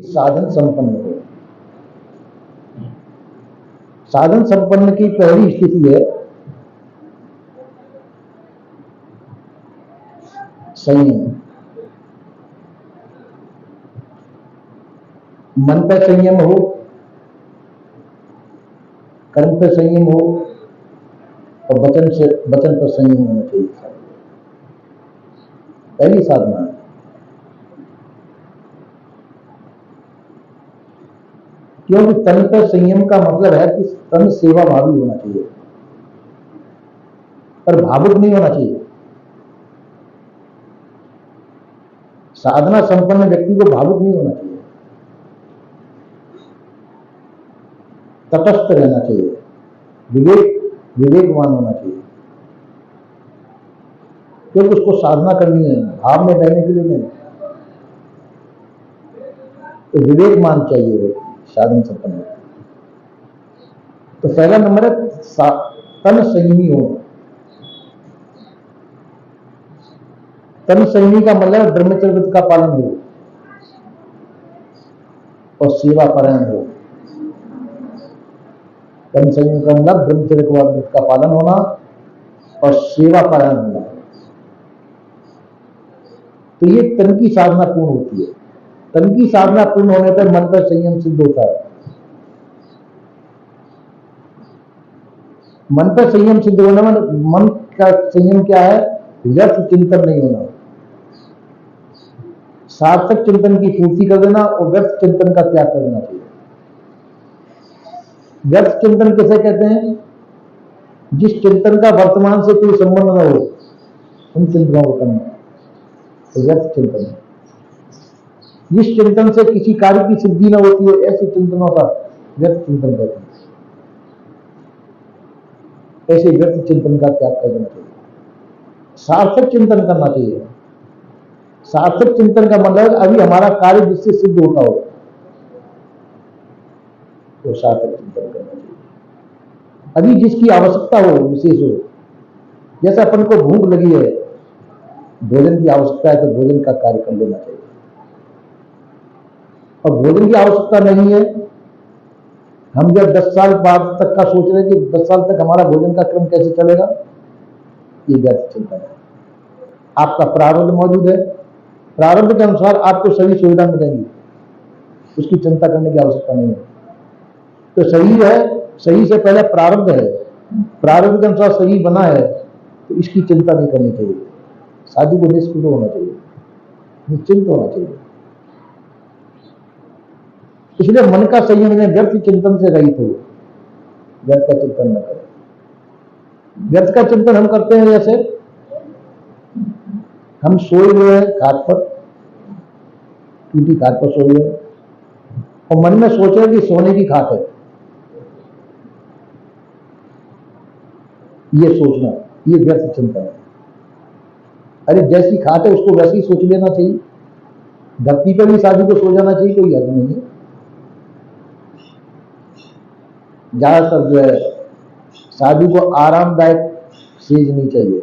साधन संपन्न हो। साधन संपन्न की पहली स्थिति है संयम। मन पर संयम हो, कर्म पर संयम हो और वचन पर संयम होना चाहिए। पहली साधना है। क्योंकि तन पर संयम का मतलब है कि तन सेवा भावी होना चाहिए, पर भावुक नहीं होना चाहिए। साधना संपन्न व्यक्ति को भावुक नहीं होना चाहिए, तटस्थ रहना चाहिए, विवेकवान होना चाहिए। क्योंकि उसको साधना करनी है, भाव में रहने के लिए नहीं। तो विवेकवान चाहिए साधन संपन्न। तो पहला नंबर है तन संयमी हो। तन संयमी का मतलब ब्रह्मचर्य का पालन हो और सेवा परायण हो। तन संयम का मतलब ब्रह्मचर्य का पालन होना और सेवा परायण होना। तो ये तन की साधना पूर्ण होती है। तन की साधना पूर्ण होने पर मन पर संयम सिद्ध होता है। मन पर संयम सिद्ध होने में मन का संयम क्या है? व्यर्थ चिंतन नहीं होना, सार्थक चिंतन की पूर्ति कर देना और व्यर्थ चिंतन का त्याग कर देना चाहिए। व्यर्थ चिंतन किसे कहते हैं? जिस चिंतन का वर्तमान से कोई संबंध न हो, उन चिंतनों को करना तो व्यर्थ चिंतन है। जिस चिंतन से किसी कार्य की सिद्धि न होती है, ऐसे चिंतनों का व्यर्थ चिंतन कहते हैं। ऐसे व्यर्थ चिंतन का त्याग कर देना चाहिए, सार्थक चिंतन करना चाहिए। सार्थक चिंतन का मतलब अभी हमारा कार्य जिससे सिद्ध होता हो तो सार्थक चिंतन करना चाहिए। अभी जिसकी आवश्यकता हो, विशेष हो, जैसे अपन को भूख लगी है, भोजन की आवश्यकता है, तो भोजन का कार्य कर लेना चाहिए। और भोजन की आवश्यकता नहीं है, हम जब 10 साल बाद तक का सोच रहे हैं कि 10 साल तक हमारा भोजन का क्रम कैसे चलेगा, ये व्यर्थ चिंतन है। आपका प्रारब्ध मौजूद है, प्रारब्ध के अनुसार आपको सभी सुविधा मिलेंगी, उसकी चिंता करने की आवश्यकता नहीं है। तो शरीर है, शरीर से पहले प्रारब्ध है, प्रारब्ध के अनुसार शरीर बना है, तो इसकी चिंता नहीं करनी चाहिए। साधु को निष्क्रिय होना चाहिए, निश्चिंत होना चाहिए। इसलिए मन का संयम है, व्यर्थ चिंतन से रहित हो, व्यर्थ का चिंतन न करें। व्यर्थ का चिंतन हम करते हैं, जैसे हम सोए हुए हैं खाट पर, टूटी खाट पर सोए हुए और मन में सोच रहे कि सोने की खाट है। ये सोचना, ये व्यर्थ चिंतन है। अरे जैसी खाट है उसको वैसे ही सोच लेना चाहिए। धरती पर भी साधु को सो जाना चाहिए, कोई हर्ज नहीं है। ज्यादातर जो है साधु को आरामदायक सेज नहीं चाहिए,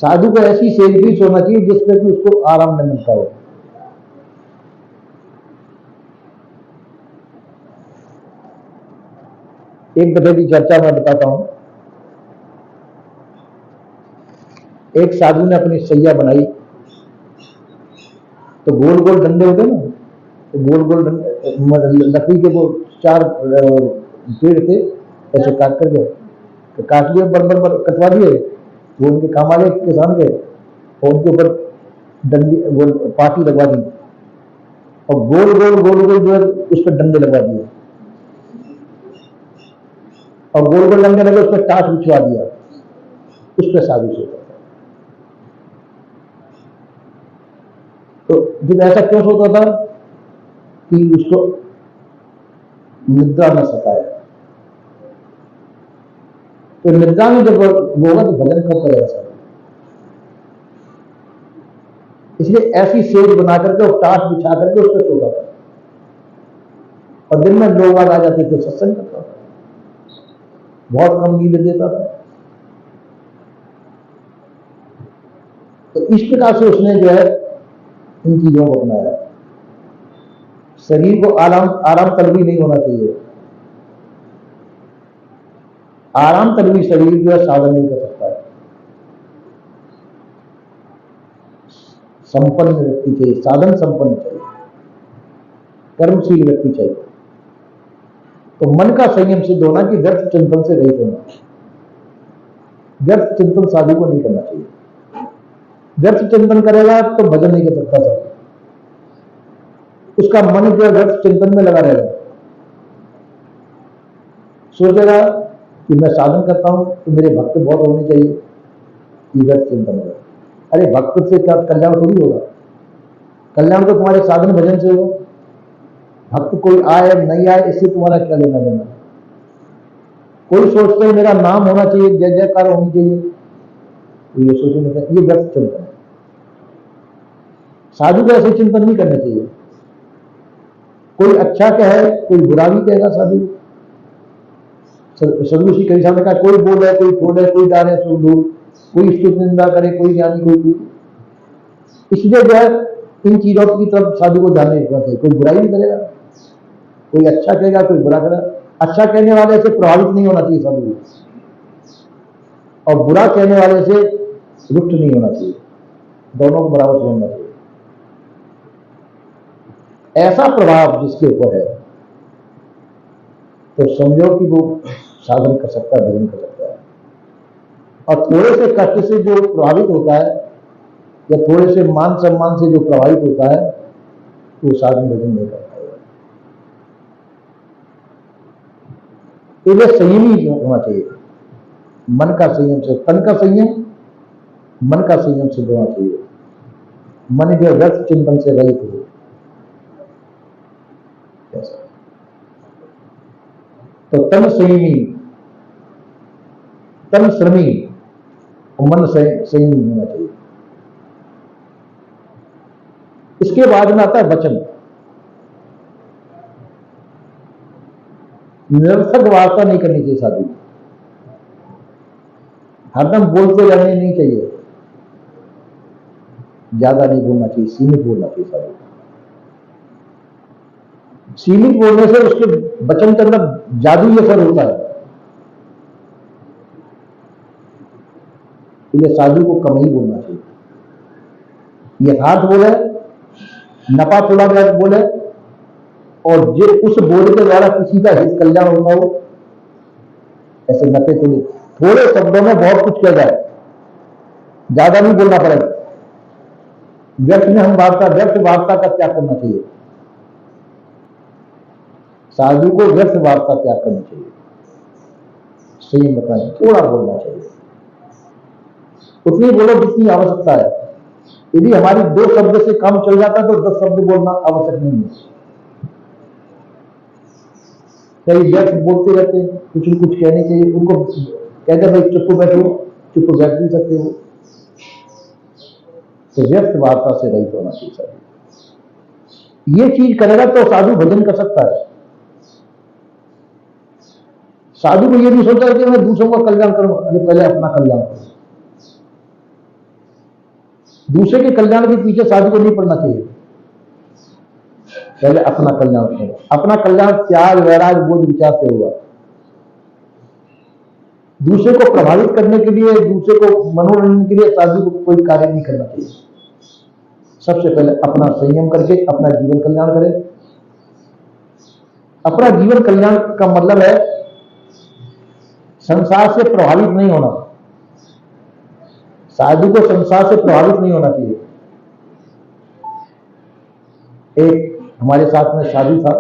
साधु को ऐसी सेज भी सोना चाहिए जिसपे कि उसको आराम न मिलता हो। एक दफे की चर्चा मैं बताता हूं। एक साधु ने अपनी सैया बनाई, तो गोल गोल डंडे होते ना, तो गोल गोल लकड़ी के वो 4 पेड़ थे, ऐसे काट करके तो काट लिए, बर कटवा दिए। वो उनके काम वाले किसान के, और उनके ऊपर डंडी वो पाटी लगवा दी और गोल गोल जो है उस पर डंडे लगवा दिए और गोल गोल डंडे लगे, उस पर टाट बिछवा दिया, उस पर साधु सोता था। तो जब ऐसा क्यों सोता था कि उसको निद्रा न सताए। तो निद्रा में जब होगा तो भजन कब करेगा साधु। इसलिए ऐसी सेज बना करके और टाट बिछा करके उस पर सोता था और दिन में लोग आ जाते थे, सत्संग करता था, बहुत कम नींद देता था। तो इस प्रकार से उसने जो है इन चीजों को अपनाया। शरीर को आराम आराम तलबी नहीं होना चाहिए। आराम तलबी शरीर जो है साधन नहीं कर सकता है। संपन्न व्यक्ति चाहिए, साधन संपन्न चाहिए, कर्मशील व्यक्ति चाहिए। तो मन का संयम सिद्ध होना कि व्यर्थ चिंतन से रहित होना। व्यर्थ चिंतन साधु को नहीं करना चाहिए। व्यर्थ चिंतन करेगा तो भजन नहीं कर सकता साधु। उसका मन जो व्यर्थ चिंतन में लगा रहेगा, सोचेगा कि मैं साधन करता हूं तो मेरे भक्त बहुत होने चाहिए, ये व्यर्थ चिंतन होगा। अरे भक्त से क्या कल्याण थोड़ी होगा? कल्याण तो तुम्हारे साधन भजन से होगा। भक्त कोई आए नहीं आए इससे तुम्हारा क्या लेना देना? कोई सोचते है मेरा नाम होना चाहिए, जय जयकार होनी चाहिए, तो ये सोचने का ये व्यर्थ चिंतन है। साधु को ऐसे चिंतन नहीं करना चाहिए। कोई अच्छा कहे, कोई बुरा भी कहेगा साधु। सदगुरु कई साल कहा, कोई बोले, कोई बोले, कोई डाले सुन दूर, कोई स्तुति निंदा करे, कोई ज्ञानी, कोई। इसलिए जो है इन चीजों की तरफ साधु को ध्यान नहीं रखना चाहिए। कोई बुराई नहीं करेगा, कोई अच्छा कहेगा, कोई बुरा करेगा। अच्छा कहने वाले से प्रभावित नहीं होना चाहिए साधु, और बुरा कहने वाले से रुष्ट नहीं होना चाहिए। दोनों को बराबर समझना चाहिए। ऐसा प्रभाव जिसके ऊपर है तो समझो कि वो साधन कर सकता है, भजन कर सकता है। और थोड़े से कष्ट से जो प्रभावित होता है या थोड़े से मान सम्मान से जो प्रभावित होता है वो साधन भजन नहीं करता है। इसलिए संयमी होना चाहिए। मन का संयम से, तन का संयम, मन का संयम से होना चाहिए। मन जो व्यर्थ चिंतन से रहित हो। तो तन संयमी, तन श्रमी, मन संयमी होना चाहिए। इसके बाद में आता है वचन। निरर्थक वार्ता नहीं करनी चाहिए साधु। हरदम बोलते रहने नहीं चाहिए, ज्यादा नहीं बोलना चाहिए, सीमित बोलना चाहिए साधु। सीमित बोलने से उसके वचन के अंदर जादुई असर होता है। इसलिए साधु को कम ही बोलना चाहिए। यथार्थ बोले, नपा थोड़ा बहुत बोले, और जो उस बोल के द्वारा किसी का हित कल्याण होता हो, ऐसे नपे थोड़े थोड़े शब्दों में बहुत कुछ किया जाए, ज्यादा नहीं बोलना पड़ेगा। व्यर्थ में हम व्यर्थ वार्ता का त्याग करना चाहिए। साधु को व्यर्थ वार्ता त्याग करनी चाहिए, सही बताएं, थोड़ा बोलना चाहिए। उतनी बोलो जितनी आवश्यकता है। यदि हमारी 2 शब्द से काम चल जाता है तो 10 शब्द बोलना आवश्यक नहीं है। कई व्यर्थ बोलते रहते हैं, कुछ न कुछ कहने चाहिए। उनको कहते भाई चुप बैठो, चुप बैठ नहीं सकते हो। तो व्यर्थ वार्ता से रहित होना चाहिए साधु। ये चीज करेगा तो साधु भजन कर सकता है। साधु को ये नहीं सोचा कि मैं दूसरों का कल्याण करूंगा, पहले अपना कल्याण करूं। दूसरे के कल्याण के पीछे साधु को नहीं पड़ना चाहिए, पहले अपना कल्याण करो। अपना कल्याण त्याग, वैराग, बोध, विचार से होगा। दूसरे को प्रभावित करने के लिए, दूसरे को मनोरंजन के लिए साधु को कोई कार्य नहीं करना चाहिए। सबसे पहले अपना संयम करके अपना जीवन कल्याण करें। अपना जीवन कल्याण का मतलब है संसार से प्रभावित नहीं होना। साधु को संसार से प्रभावित नहीं होना चाहिए। एक हमारे साथ में साधु था,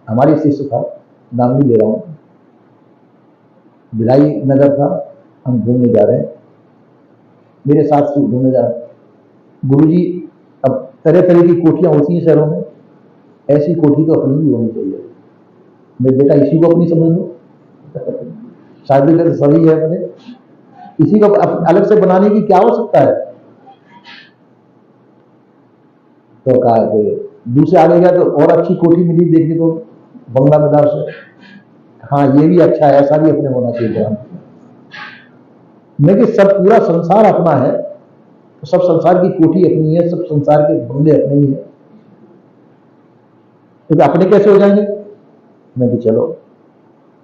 हमारी शिष्य था, नाम नहीं ले रहा हूं, भिलाई नगर था। हम घूमने जा रहे हैं, मेरे साथ से घूमने जा रहे हैं। गुरुजी, अब तरह तरह की कोठियां होती हैं शहरों में, ऐसी कोठी तो अपनी भी होनी चाहिए। मेरे बेटा इसी को अपनी समझ लो, शादी का सभी है मैंने, इसी को अलग से बनाने की क्या आवश्यकता है। तो कहा कि दूसरे आगे गया तो और अच्छी कोठी मिली देखने को, बंगला मिला उसे। हाँ ये भी अच्छा है, ऐसा भी अपने होना चाहिए। मैं कि सब पूरा संसार अपना है, तो सब संसार की कोठी अपनी है, सब संसार के बंगले अपने ही है, क्योंकि अपने कैसे हो जाएंगे। मैं कि चलो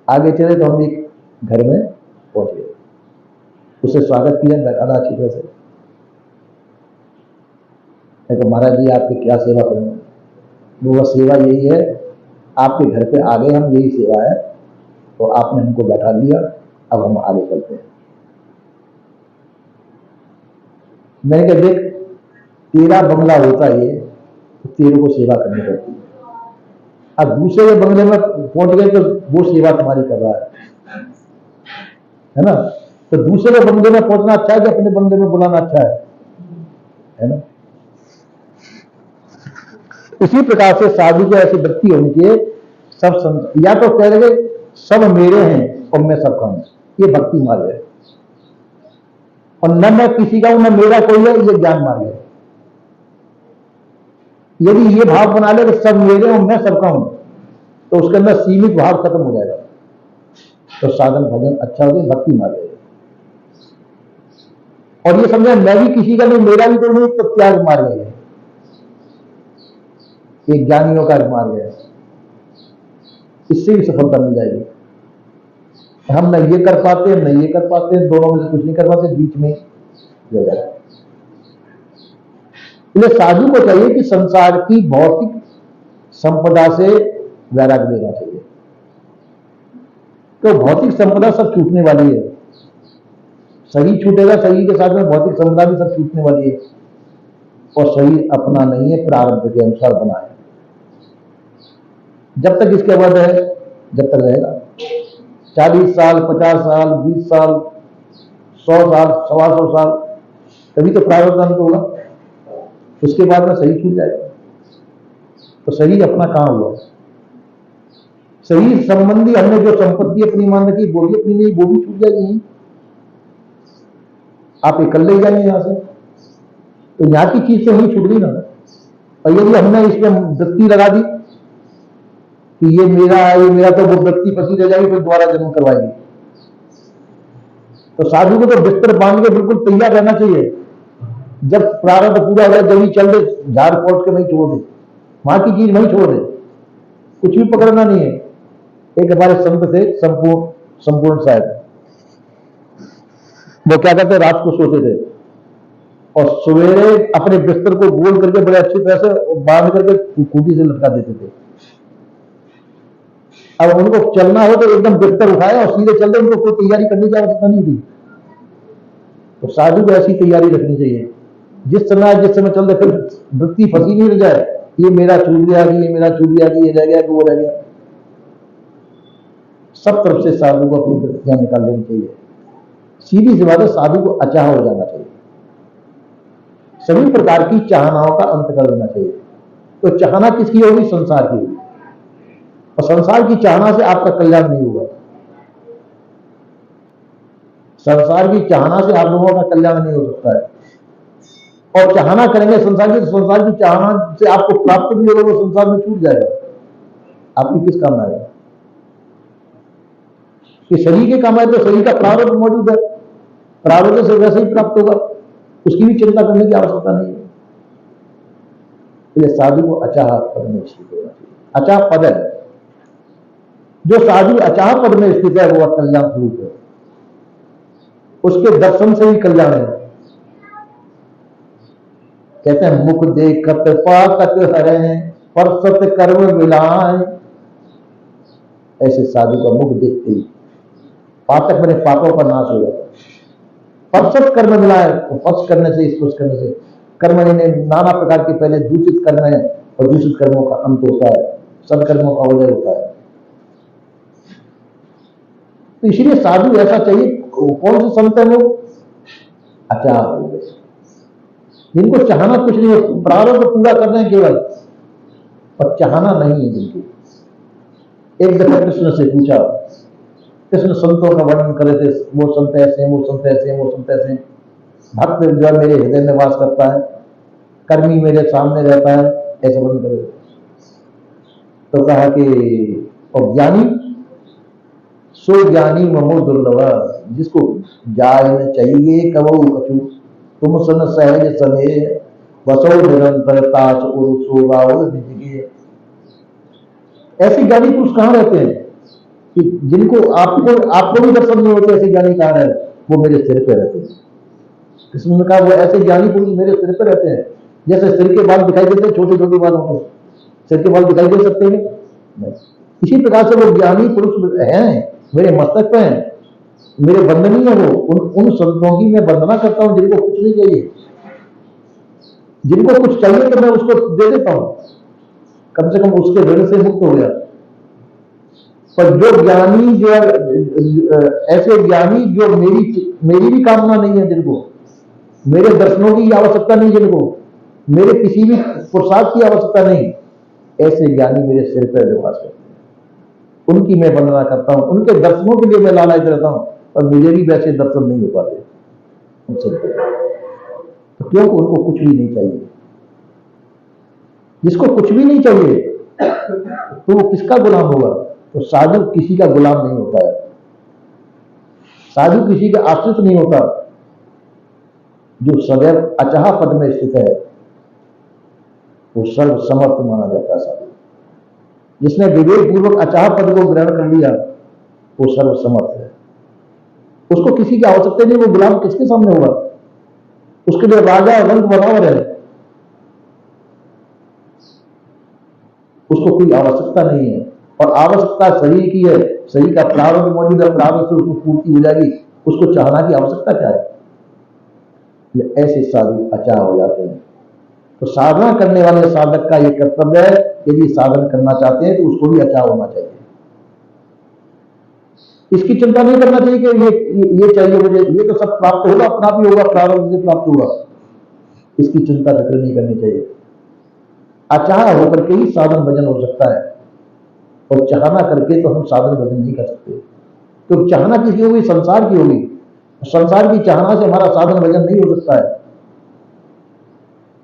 आगे चले, तो हम एक घर में पहुंच गए, उसे स्वागत किया, बैठा अच्छी तरह से। मैं कहा महाराज जी आपकी क्या सेवा करूंगा। वो सेवा यही है, आपके घर पे आ गए हम, यही सेवा है, तो आपने हमको बैठा लिया, अब हम आगे चलते हैं। मैंने कहा देख तेरा बंगला होता है, तो तेरे को सेवा करनी पड़ती है। अब दूसरे के बंगले में पहुंच गए तो वो सेवा तुम्हारी कर रहा है ना। तो दूसरे के बंगले में पहुंचना अच्छा है कि अपने बंगले में बुलाना अच्छा है ना। इसी प्रकार से साधु को ऐसी वृत्ति होनी चाहिए, सब या तो कह रहे सब मेरे हैं और मैं सबका हूं, ये भक्ति मार्ग है। और न मैं किसी का हूं न मेरा कोई है, ये ज्ञान मार्ग है। यदि ये भाव बना ले कि सब मेरे और मैं सबका हूं, तो उसके अंदर सीमित भाव खत्म हो जाएगा, तो साधन भजन अच्छा हो गया, भक्ति मार्ग है। और ये समझे मैं भी किसी का नहीं, मेरा भी कोई नहीं, तो त्याग मार्ग है, ये ज्ञानियों का मार्ग है। इससे भी सफलता मिल जाएगी। हम न ये कर पाते न ये कर पाते, दोनों में से कुछ नहीं कर पाते, बीच में रह जाए। इसलिए साधु को चाहिए कि संसार की भौतिक संपदा से वैराग्य लेना चाहिए। तो भौतिक संपदा सब छूटने वाली है, शरीर छूटेगा, शरीर के साथ में भौतिक संपदा भी सब छूटने वाली है। और शरीर अपना नहीं है, प्रारब्ध के अनुसार बना है। जब तक इसके बाद है, जब तक रहेगा 40 साल 50 साल 20 साल 100 साल 125 साल, तभी तो प्रारब्ध अंत होगा। उसके बाद में शरीर छूट जाएगा। तो शरीर अपना कहां हुआ। शरीर संबंधी हमने जो संपत्ति अपनी मान रखी, वो भी अपनी नहीं, वो भी छूट जाएगी। आप इकल्ले ही जाएंगे यहां से, तो यहां की चीज तो नहीं छूट गई ना। और यदि हमने इसमें वृत्ति लगा दी कि ये मेरा है, ये मेरा, तो वो वृत्ति फंसी रह जाएगी, फिर दोबारा जन्म करवाएगी। तो साधु को तो बिस्तर बांध के बिल्कुल तैयार रहना चाहिए। जब प्रारब्ध पूरा हो जाए, जब ही चल दे, झाड़ फोड़ के वहीं छोड़ दे, वहां की चीज वहीं छोड़ दे, कुछ भी पकड़ना नहीं है। एक हमारे संत थे संपूर्ण साहब, वो क्या कहते, रात को सोते थे और सवेरे अपने बिस्तर को गोल करके बड़े अच्छी तरह से बांध करके खूंटी से लटका देते थे। अब उनको चलना हो तो एकदम बिस्तर उठाए और सीधे चल दे, उनको कोई तैयारी करने की आवश्यकता नहीं थी। तो साधु को ऐसी तैयारी रखनी चाहिए, जिस समय चल दे, फिर वृत्ति फंसी नहीं रह जाए, ये मेरा छूट गया, ये मेरा छूट गया, ये रह गया, वो रह गया। सब तरफ से साधु को अपनी वृत्तियां निकाल लेनी चाहिए। सीधी सी बात है, साधु को अचाह हो जाना चाहिए, सभी प्रकार की चाहनाओं का अंत कर देना चाहिए। तो चाहना किसकी होगी, संसार की होगी। और संसार की चाहना से आपका कल्याण नहीं होगा। संसार की चाहना से आप लोगों का कल्याण नहीं हो सकता है। और चाहना करेंगे संसार की, तो संसार की चाहना से आपको प्राप्त भी होगा, वो संसार में छूट जाएगा, आपकी किस काम आएगा। कि शरीर के काम आए तो शरीर का प्रारब्ध मौजूद है, प्रारब्ध से वैसे ही प्राप्त होगा, उसकी भी चिंता करने की आवश्यकता नहीं है। इसलिए साधु को अचाह पद में स्थित होना चाहिए। अचाह पद है, जो साधु अचाह पद में स्थित है वो कल्याण स्वरूप है, उसके दर्शन से ही कल्याण है। कहते हैं मुख देखत पातक हरे, परसत कर्म मिलाए। ऐसे साधु का मुख देखते ही पातक बने पापों का नाश हो जाता है। परसत कर्म मिलाए, स्पर्श करने से, स्पर्श करने से, कर्म नाना प्रकार के पहले दूषित कर्म है और दूषित कर्मों का अंत होता है, सदकर्मों का उदय होता है। तो इसलिए साधु ऐसा चाहिए। कौन से संत है वो, अचाह हो गए, जिनको चाहना कुछ नहीं है, प्रारब्ध पूरा करना है केवल, और चाहना नहीं है जिनकी। एक दफा कृष्ण से पूछा, कृष्ण संतों का वर्णन करे थे, वो संत ऐसे हैं, वो संत ऐसे हैं, वो संत ऐसे हैं। भक्त जो मेरे हृदय में वास करता है, कर्मी मेरे सामने रहता है, ऐसे वर्णन करे। तो कहा कि और ज्ञानी, सो ज्ञानी ममो दुर्लभ, जिसको जाय न चाहिए कबहू कछु, तुम सन सहज सने बसो निरंतरता ऐसे ज्ञानी पुरुष कहाँ रहते हैं कि जिनको आपको भी दर्शन नहीं होते? ऐसे ज्ञानी कहाँ है? वो मेरे सिर पे रहते हैं। कृष्ण ने कहा वो ऐसे ज्ञानी पुरुष मेरे सिर पे रहते हैं। जैसे सिर के बाल दिखाई देते हैं, छोटे छोटे बाल होते हैं, सिर के बाल दिखाई दे सकते हैं नहीं। इसी प्रकार से वो ज्ञानी पुरुष हैं, मेरे मस्तक पे हैं, मेरे वंदनीय है। वो उन संतों की मैं वंदना करता हूं जिनको कुछ नहीं चाहिए। जिनको कुछ चाहिए तो मैं उसको दे देता हूं, कम से कम उसके ऋण से मुक्त हो गया। पर जो ज्ञानी, जो ऐसे ज्ञानी जो मेरी भी कामना नहीं है, जिनको मेरे दर्शनों की आवश्यकता नहीं, जिनको मेरे किसी भी प्रसाद की आवश्यकता नहीं, ऐसे ज्ञानी मेरे सिर पर निवास करते हैं। उनकी मैं वंदना करता हूं, उनके दर्शनों के लिए मैं लालायित रहता हूं, और मुझे भी वैसे दर्शन नहीं हो पाते उन सबको। तो क्योंकि उनको कुछ भी नहीं चाहिए। जिसको कुछ भी नहीं चाहिए तो वो किसका गुलाम होगा? तो साधु किसी का गुलाम नहीं होता है, साधु किसी का आश्रित नहीं होता। जो सदैव अचाह पद में स्थित है वो सर्व समर्थ माना जाता है साधु। जिसने विवेक पूर्वक अचाह पद को ग्रहण कर लिया वो सर्व समर्थ है। उसको किसी की आवश्यकता नहीं। वो गुलाम किसके सामने होगा? उसके लिए राजा रंग बराबर है, उसको कोई आवश्यकता नहीं है। और आवश्यकता शरीर की है, शरीर का प्रारंभ मौजूद है, प्रारंभ से उसको पूर्ति हो जाएगी, उसको चाहना की आवश्यकता क्या है? ऐसे साधु अचाह हो जाते हैं। तो साधना करने वाले साधक का यह कर्तव्य है, यदि साधन करना चाहते हैं तो उसको भी अचाह होना चाहिए। इसकी चिंता नहीं करना चाहिए कि ये चाहिए मुझे, ये तो सब प्राप्त होगा, अपना भी होगा, प्रारंभ से प्राप्त होगा। इसकी चिंता फिक्र नहीं करनी चाहिए। अचाह होकर के ही साधन भजन हो सकता है, और चाहना करके तो हम साधन भजन नहीं कर सकते। तो चाहना किसी होगी? संसार की होगी। संसार की चाहना से हमारा साधन भजन नहीं हो सकता है।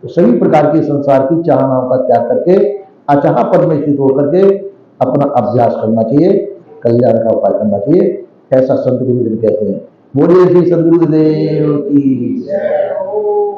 तो सभी प्रकार की संसार की चाहनाओं का त्याग करके अचाह पद में स्थित होकर के अपना अभ्यास करना चाहिए, कल्याण का उपाय करना चाहिए। ऐसा संत गुरुजन कहते हैं। बोलिए श्री सद्गुरुदेव की जय हो।